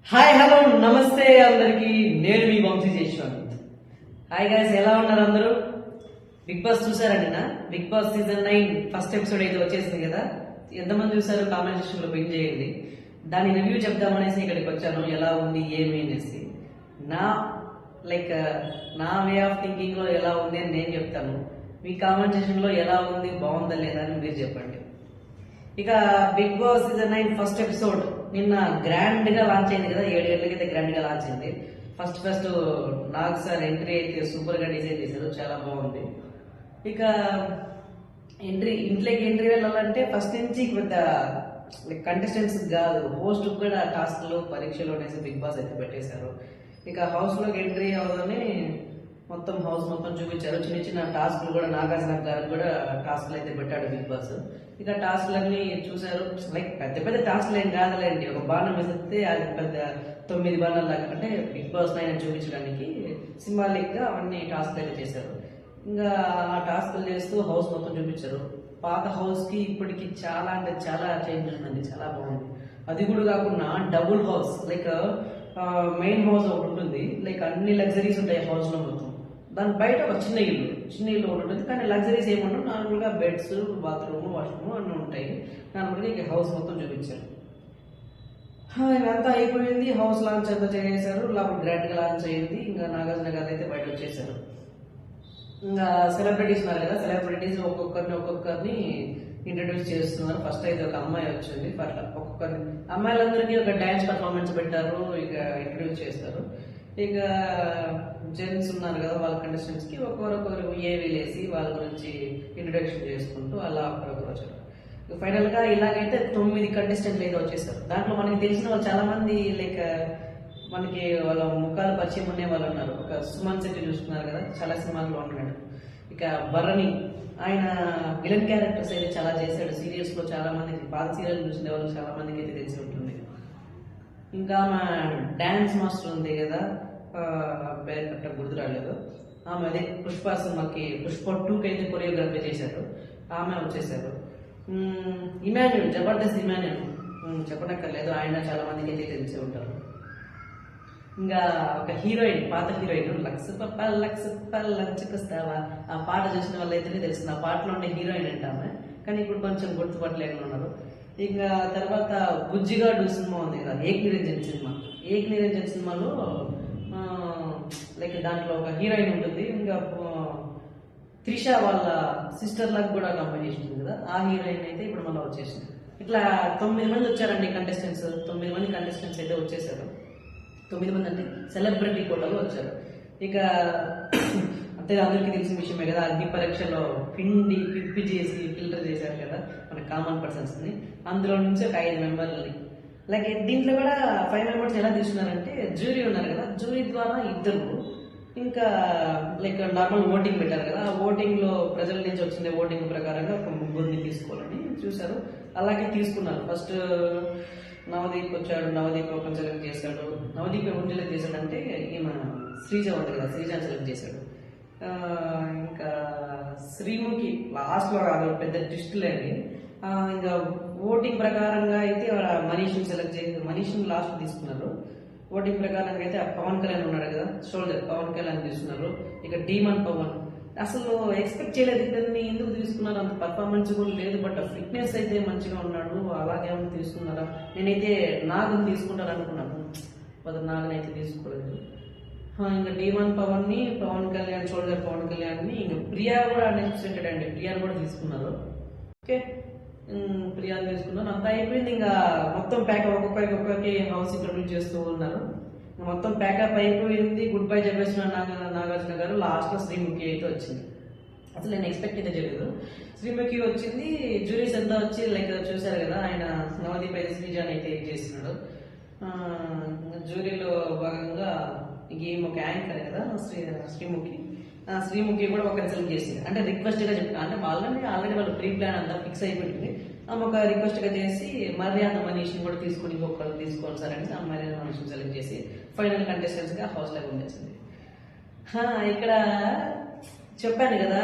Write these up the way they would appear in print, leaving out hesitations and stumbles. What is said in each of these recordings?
Hi hello నమస్తే అందరికి. నేను మీ వంశీ యశ్వంత్. హాయ్ గైస్, ఎలా ఉన్నారు అందరూ? బిగ్ బాస్ చూసారండి నా Big Boss season 9 first episode అయితే వచ్చేసింది కదా. ఎంతమంది చూసారు కామెంట్ సెక్షన్ లో పిన్ చేయండి. దాని రివ్యూ చెప్దామనేసి ఇక్కడికి వచ్చాను. ఎలా ఉంది ఏమి అనేసి నా నా వే ఆఫ్ థింకింగ్ లో ఎలా ఉంది అని నేను చెప్తాను. మీ కామెంట్ సెక్షన్ లో ఎలా ఉంది, బాగుందా లేదా అని మీరు చెప్పండి. ఇక Big Boss season 9 first episode నిన్న గ్రాండ్ గా లాంచ్ అయింది కదా. 7 గంటలకైతే గ్రాండ్ గా లాంచ్ అయింది. ఫస్ట్ నాగ్ సార్ ఎంట్రీ అయితే సూపర్ గా డిజైన్ చేశారు, చాలా బాగుంది. ఇక ఇంట్లోకి ఎంట్రీ వెళ్ళాలంటే ఫస్ట్ నుంచి పెద్ద కంటెస్టెంట్స్ కాదు, హోస్ట్ కూడా టాస్క్లు పరీక్షలు అనేసి బిగ్ బాస్ అయితే పెట్టేశారు. ఇక హౌస్ లోకి ఎంట్రీ అవ్వదని మొత్తం హౌస్ మొత్తం చూపించారు. చిన్న చిన్న టాస్క్లు కూడా నాగార్జున గారికి కూడా టాస్క్లు అయితే పెట్టాడు బిగ్ బాస్. ఇక టాస్క్లన్నీ చూసారు. పెద్ద పెద్ద టాస్క్లు ఏం కాదులేండి, ఒక బాణం వేస్తే అది పెద్ద 9 బాణాలు లాగా, అంటే బిగ్ బాస్ నైన్ చూపించడానికి సింబాలిక్ గా అవన్నీ టాస్క్లు అయితే చేశారు. ఇంకా ఆ టాస్క్లు చేస్తూ హౌస్ మొత్తం చూపించారు. పాత హౌస్ కి ఇప్పటికి చాలా అంటే చాలా చేంజ్ ఉందండి, చాలా బాగుంది. అది కూడా కాకుండా డబుల్ హౌస్, మెయిన్ హౌస్ ఒకటి ఉంటుంది, అన్ని లగ్జరీస్ ఉంటాయి హౌస్ లో మొత్తం. దాని బయట ఒక చిన్న ఇల్లు ఒకటి ఉంటుంది, కానీ లగ్జరీస్ ఏముండవు. నార్మల్గా బెడ్స్, బాత్రూమ్, వాష్రూమ్ అన్నీ ఉంటాయి. నార్మల్గా ఇక హౌస్ మొత్తం చూపించారు. ఇదంతా అయిపోయింది. హౌస్ లాంచ్ అంతా చేసేసారు. లోపల గ్రాండ్ గా లాంచ్ అయింది. ఇంకా నాగార్జున గారు అయితే బయట వచ్చేసారు. ఇంకా సెలబ్రిటీస్ ఉన్నారు కదా, సెలబ్రిటీస్ ఒక్కొక్కరిని ఇంట్రడ్యూస్ చేస్తున్నారు. ఫస్ట్ అయితే ఒక అమ్మాయి వచ్చింది. అట్లా ఒక్కొక్కరిని అమ్మాయిలందరికీ ఒక డాన్స్ పర్ఫార్మెన్స్ పెట్టారు, ఇక ఇంట్రడ్యూస్ చేస్తారు. ఇక జెంట్స్ ఉన్నారు కదా, వాళ్ళ కంటెస్టెంట్స్ కి ఒక్కొక్కరు ఏవీలు వేసి వాళ్ళ గురించి ఇంట్రొడక్షన్ చేసుకుంటూ అలా ఒకరొకరు వచ్చారు. ఫైనల్ గా ఇలాగైతే 9 కంటెస్టెంట్లు అయితే వచ్చేసారు. దాంట్లో మనకి తెలిసిన వాళ్ళు చాలా మంది, మనకి వాళ్ళ ముఖాలు పరిచయం ఉండే వాళ్ళు ఉన్నారు. ఒక సుమన్ శెట్టి చూస్తున్నారు కదా, చాలా సినిమాల్లో ఉన్నాడు. ఇక భరణి, ఆయన విలన్ క్యారెక్టర్స్ అయితే చాలా చేశాడు. సీరియల్స్ లో చాలా మందికి, పాత సీరియల్ చూసిన వాళ్ళు చాలా మందికి అయితే తెలిసి ఉంటుంది. ఇంకా మా డాన్స్ మాస్టర్ ఉంది కదా, పేరు కరెక్ట్గా గుర్తు రాలేదు. ఆమె అదే పుష్ప సినిమాకి పుష్ప 2కి అయితే కొరియోగ్రఫీ చేశారు, ఆమె వచ్చేసారు. ఇమాన్యుల్, జబర్దస్త్ ఇమాన్యుల్ చెప్పనక్కర్లేదు, ఆయన చాలా మందికి అయితే తెలిసి ఉంటారు. ఇంకా ఒక హీరోయిన్, పాత హీరోయిన్ లక్స్ పప్ప లంచుకొస్తావా, ఆ పాట చూసిన వాళ్ళు అయితేనే తెలిసింది. ఆ పాటలో ఉండే హీరోయిన్ అంటే ఆమె, కానీ ఇప్పుడు కొంచెం గుర్తుపట్టలేకుండా ఉన్నారు. ఇంకా తర్వాత బుజ్జిగాడు సినిమా ఉంది కదా, ఏక్ నిరంజన్ సినిమాలో దాంట్లో ఒక హీరోయిన్ ఉంటుంది. ఇంకా త్రిష వాళ్ళ సిస్టర్ లాగా కూడా కంపెనీ ఉంది కదా, ఆ హీరోయిన్ అయితే ఇప్పుడు మళ్ళీ వచ్చేసింది. ఇట్లా 9 మంది వచ్చారండి కంటెస్టెంట్స్. 9 మంది కంటెస్టెంట్స్ అయితే వచ్చేసారు. 9 మంది అంటే సెలబ్రిటీ కోటలో వచ్చారు. ఇక అంతే, అందరికీ తెలిసిన విషయమే కదా, అగ్ని పరీక్షలో పిప్పి చేసి ఫిల్టర్ చేశారు కదా మన కామన్ పర్సన్స్ ని. అందులో నుంచి ఒక 5 మెంబర్లని, దీంట్లో కూడా 5 మెంబర్స్ ఎలా తీసుకున్నారంటే, జ్యూరీ ఉన్నారు కదా, జ్యూరీ ద్వారా 2, ఇంకా నార్మల్ ఓటింగ్ పెట్టారు కదా, ఆ ఓటింగ్ లో ప్రజల నుంచి వచ్చింది ఓటింగ్ ప్రకారంగా ఒక 3 తీసుకోవాలని చూశారు. అలాగే తీసుకున్నారు. ఫస్ట్ నవదీప్ వచ్చాడు, నవదీప్ ఒకరిని సెలెక్ట్ చేశాడు. నవదీప్ ఎవరిని సెలెక్ట్ చేశాడంటే ఈమె శ్రీజ ఉంది కదా, శ్రీజాని సెలెక్ట్ చేశాడు. ఇంకా శ్రీముఖి లాస్ట్ లో అది పెద్ద ట్విస్ట్ లేని. ఇంకా ఓటింగ్ ప్రకారంగా అయితే మనీష్ని సెలెక్ట్ చేసి మనీష్ని లాస్ట్ తీసుకున్నారు. ఓటింగ్ ప్రకారంగా అయితే పవన్ కళ్యాణ్ ఉన్నాడు కదా, షోల్డర్ పవన్ కళ్యాణ్ తీసుకున్నారు. ఇక డీమన్ పవన్, అసలు ఎక్స్పెక్ట్ చేయలేదు ఇద్దరిని ఎందుకు తీసుకున్నారు, అంత పర్ఫార్మెన్స్ కూడా లేదు, బట్ ఫిట్నెస్ అయితే మంచిగా ఉన్నాడు. అలాగే తీసుకున్నారా, నేనైతే నాగుని తీసుకుంటాను అనుకున్నాను, నాగునైతే తీసుకోలేదు. ఇంకా డీమన్ పవన్ ని, పవన్ కళ్యాణ్ షోల్డర్ పవన్ కళ్యాణ్ ని, ఇంకా ప్రియా కూడా అన్ఎక్స్పెక్టెడ్ అండి, ప్రియాని కూడా తీసుకున్నారు. ఓకే, ప్రియాని తీసుకున్నారు. అంతా అయిపోయింది. ఇంకా మొత్తం ప్యాకప్ ఒక్కొక్కరికి హౌస్ ఇంటర్వ్యూ చేస్తూ ఉన్నారు. మొత్తం ప్యాకప్ అయిపోయింది. గుడ్ బై చెప్పేసిన నాగార్జున గారు లాస్ట్ లో శ్రీముఖి అయితే వచ్చింది. అసలు నేను ఎక్స్పెక్ట్ అయితే చేయలేదు. శ్రీముఖి వచ్చింది. జ్యూరీస్ అంతా వచ్చి చూశారు కదా, ఆయన నవదీప్ అయితే శ్రీజాన్ అయితే చేస్తున్నాడు. జ్యూరీలో భాగంగా ఈమె ఒక యాంకర్ కదా శ్రీముఖి కూడా ఒకరిని సెలెక్ట్ చేసింది. అంటే రిక్వెస్ట్ గా చెప్తాను, అంటే ఆల్రెడీ వాళ్ళు ప్రీ ప్లాన్ అంతా ఫిక్స్ అయిపోయింది. ఆమె ఒక రిక్వెస్ట్ గా చేసి మర్యాద మనీష్ని కూడా తీసుకుని ఇంకొకరు తీసుకోవాలి సార్ అని ఆ మర్యాద మనీష్ని సెలెక్ట్ చేసి ఫైనల్ కంటెస్టెంట్స్ గా హౌస్ లాగా ఉండేసింది. ఇక్కడ చెప్పాను కదా,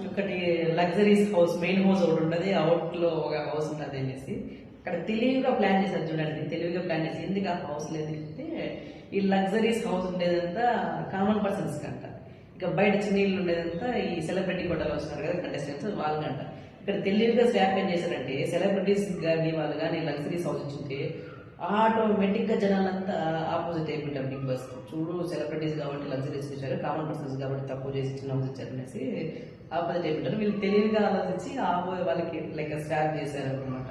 ఒకటి లగ్జరీస్ హౌస్, మెయిన్ హౌస్ ఒకటి ఉంటుంది, అవుట్ లో ఒక హౌస్ ఉంటుంది అనేసి. అక్కడ తెలివిగా ప్లాన్ చేశారు చూడండి, తెలివిగా ప్లాన్ చేసి ఎందుకు ఆ హౌస్ లేదంటే ఈ లగ్జరీస్ హౌస్ ఉండేదంతా కామన్ పర్సన్స్ కంట, ఇక బయట చిన్న ఇల్లు ఉండేదంతా ఈ సెలబ్రిటీ కొట్టలు వస్తున్నారు కదా కంటెస్టెంట్స్ వాళ్ళకంట. ఇక్కడ తెలివిగా స్వాప్ ఏం చేశారంటే సెలబ్రిటీస్ కానీ వాళ్ళు కానీ లగ్జరీస్ హౌస్ ఇచ్చింటే ఆటోమేటిక్ గా జనాలంతా ఆపోజిట్ అయిపోయింటారు బిగ్ బాస్. చూడు సెలబ్రిటీస్ కాబట్టి లగ్జరీస్ ఇచ్చారు, కామన్ పర్సన్స్ కాబట్టి తక్కువ చేసి చిన్న హౌస్ ఇచ్చారు అనేసి ఆపోజిట్ అయిపోయింటారు. వీళ్ళు తెలివిగా ఆలోచించి వాళ్ళకి లైక్ స్వాప్ చేశారు అనమాట.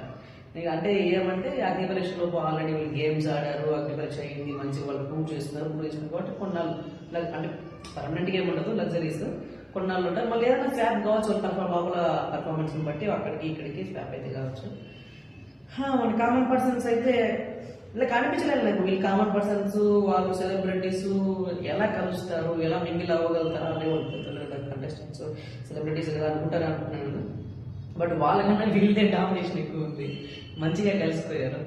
అంటే ఏమంటే అగ్ని పరీక్షలో ఆల్రెడీ వీళ్ళు గేమ్స్ ఆడారు, అగ్ని పరీక్ష అయింది, మంచిగా వాళ్ళు ప్రూవ్ చేస్తున్నారు, ప్రూవ్ చేసిన కాబట్టి కొన్నాళ్ళు అంటే పర్మనెంట్ గేమ్ ఉండదు, లగ్జరీస్ కొన్నాళ్ళు ఉంటారు. మళ్ళీ ఏదైనా స్వాప్ కావచ్చు మామూలు పర్ఫార్మెన్స్ బట్టి అక్కడికి ఇక్కడికి స్వాప్ అయితే కావచ్చు. మన కామన్ పర్సన్స్ అయితే ఇలా కనిపించలేదు, వీళ్ళు కామన్ పర్సన్స్ వాళ్ళు సెలబ్రిటీస్ ఎలా కలుస్తారు, ఎలా మింగిల్ అవ్వగలుగుతారు అనే వాళ్ళు కంటెస్టెంట్స్ సెలబ్రిటీస్ ఎలా అనుకుంటారు అనుకుంటున్నాను. బట్ వాళ్ళకన్నా వీళ్ళే డామినేషన్ ఎక్కువ ఉంది, మంచిగా కలిసిపోయారు.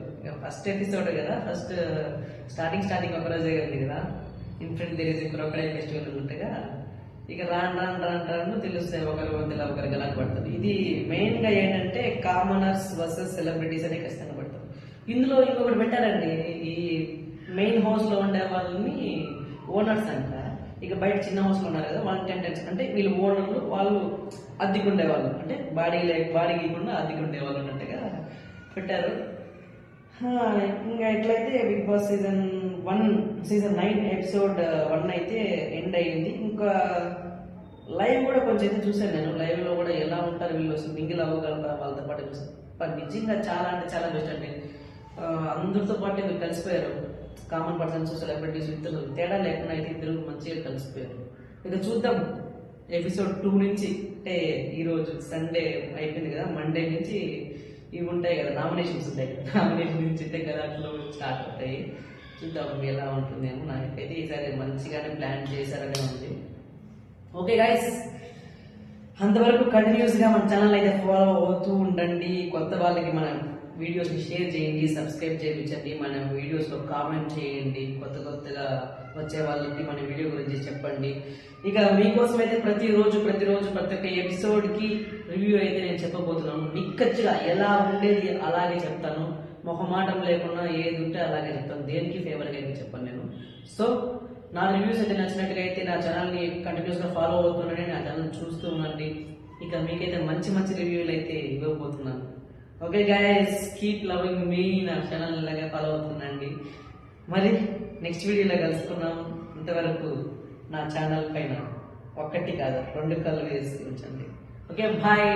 ఫస్ట్ ఎపిసోడ్ కదా, ఫస్ట్ స్టార్టింగ్ ఒక రోజే ఉంది కదా, in front there is crocodile festival ఉన్నట్టుగా ఇక రాను తెలుస్తాయి ఒకరి మధ్యలో ఒకరికి ఎలా పడుతుంది. ఇది మెయిన్ గా ఏంటంటే కామనర్స్ వర్సెస్ సెలబ్రిటీస్ అనే ఖచ్చితంగా పడుతుంది. ఇందులో ఇంకొకటి పెట్టారండి, ఈ మెయిన్ హౌస్ లో ఉండే వాళ్ళని ఓనర్స్ అంట, ఇక బయట చిన్న హౌస్ లో ఉన్నారు కదా వాళ్ళ టెంటెన్స్ అంటే వీళ్ళు ఓనర్లు, వాళ్ళు అద్దెకుండే వాళ్ళు అంటే బాడీ ఇవ్వకుండా అద్దెకుండే వాళ్ళు అన్నట్టుగా పెట్టారు. ఇంకా ఎట్లయితే బిగ్ బాస్ సీజన్ 9 ఎపిసోడ్ 1 అయితే ఎండ్ అయ్యింది. ఇంకా లైవ్ కూడా కొంచెం అయితే చూసాను నేను, లైవ్ లో కూడా ఎలా ఉంటారు వీళ్ళు, మింగిల్ అవ్వగలరా వాళ్ళతో పాటు చూసాను. నిజంగా చాలా అంటే చాలా బెస్ట్ అండి, అందరితో పాటు వీళ్ళు కలిసిపోయారు. కామన్ పర్సన్స్ సెలబ్రిటీస్ ఇద్దరు తేడా లేకుండా అయితే ఇద్దరు మంచిగా కలిసిపోయారు. ఇక చూద్దాం ఎపిసోడ్ 2 నుంచి, అంటే ఈరోజు సండే అయిపోయింది కదా, మండే నుంచి ఇవి ఉంటాయి కదా నామినేషన్స్ ఉంటాయి కదా, నామినేషన్ నుంచి అయితే కదా అట్లా స్టార్ట్ అవుతాయి. చూద్దాం ఎలా ఉంటుందేమో. నాకైతే ఈసారి మంచిగానే ప్లాన్ చేశారనే ఉంది. ఓకే గైస్, అంతవరకు కంటిన్యూస్ గా మన ఛానల్ అయితే ఫాలో అవుతూ ఉండండి. కొత్త వాళ్ళకి మన వీడియోస్ ని షేర్ చేయండి, సబ్స్క్రైబ్ చేయించండి, మన వీడియోస్ లో కామెంట్ చేయండి, కొత్తగా వచ్చే వాళ్ళకి మన వీడియో గురించి చెప్పండి. ఇక మీకోసం అయితే ప్రతిరోజు ప్రతి ఒక్క ఎపిసోడ్ కి రివ్యూ అయితే నేను చెప్పబోతున్నాను. నిక్కచ్చిగా ఎలా ఉండేది అలాగే చెప్తాను, మొహమాటం లేకుండా ఏది ఉంటే అలాగే చెప్తాను, దేనికి ఫేవర్ గా అయితే చెప్పాను నేను. సో నా రివ్యూస్ అయితే నచ్చినట్టుగా అయితే నా ఛానల్ ని కంటిన్యూస్ గా ఫాలో అవుతున్నానని నా ఛానల్ చూస్తూ ఉండండి. ఇక మీకైతే మంచి రివ్యూలు అయితే ఇవ్వబోతున్నాను. ఓకే గైస్, కీప్ లవింగ్ మీ, నా ఛానల్ ఇలాగే ఫాలో అవుతుందండి. మరి నెక్స్ట్ వీడియోలో కలుసుకున్నాం. ఇంతవరకు నా ఛానల్ పైన 1 కాదు 2 కళ్ళు వేసి ఉంచండి. Okay, bye.